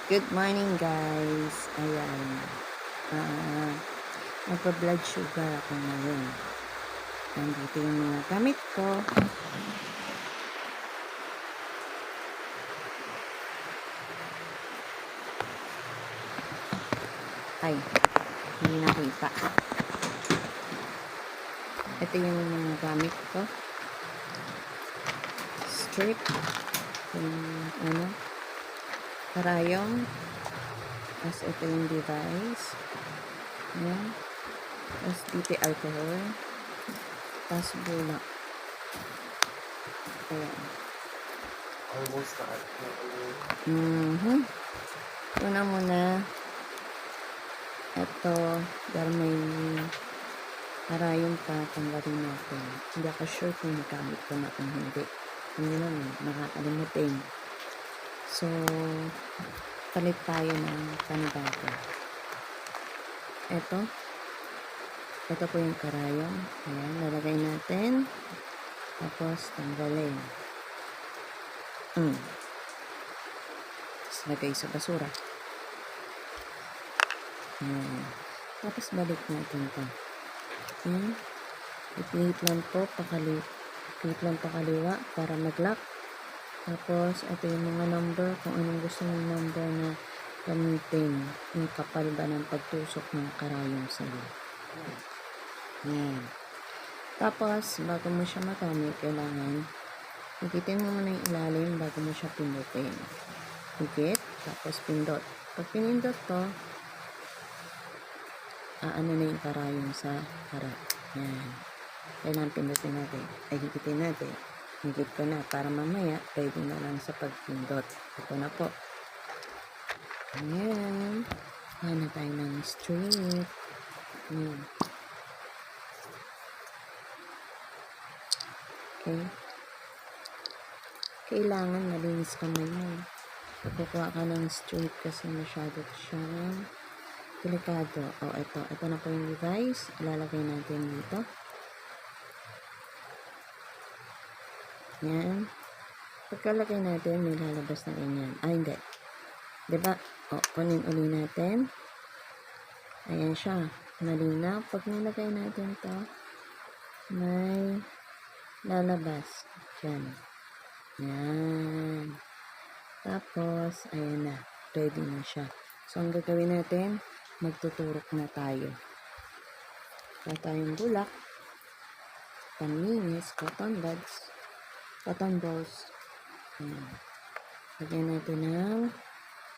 Good morning guys. Ayan. Nagpa-blood sugar ako ngayon. Nandito yung mga gamit ko. Ay, hindi nakita. Ito yung mga gamit ko. Strip. Yung karayong. Tapos ito yung device. Ayan. Tapos dito alcohol. Tapos bulak. Ayan. Almost na. Una muna. Ito. Dahil may karayong pa. Tanggalin natin. Hindi ako sure kung nagamit ko na kung hindi. Hindi lang. Nakakalimutin. So, palit tayo ng panibago. Ito po yung karayong. Ayan, lalagay natin. Tapos, tanggalin. Tapos, lagay sa basura. Ayan. Tapos, balik natin ito. Ayan. I-plate lang po pakaliwa para mag-lock. Tapos, ito yung mga number, kung anong gusto ng number na gamitin. Yung kapal ba ng pagtusok ng karayong sa'yo. Ayan. Tapos, bago mo siya magamit, kailangan higitin mo muna yung ilalim bago mo siya pindutin. Higit, tapos pindot. Pag pinindot to, ano na yung karayong sa harap. Ayan. Kailangan pindutin natin. Ay, higitin natin. Higit ko na para mamaya pwede na lang sa pagpindot. Ito na po. Ayan. Hanap tayo ng strip. Ayan. Okay. Kailangan malinis kamay mo. Kukuha ka ng strip kasi masyado siyang delikado. Ito na po yung device. Ilalagay natin dito. Yan. Pagkalagay natin, may lalabas na ganyan. Hindi. Diba? Kunin uli natin. Ayan siya. Malinaw. Pag nilagay natin to, may lalabas. Yan. Yan. Tapos, ayan na. Ready na siya. So, ang gagawin natin, magtuturok na tayo. Kaya tayong bulak, paninis, cotton buds, cotton balls. Ayan. Lagyan natin ng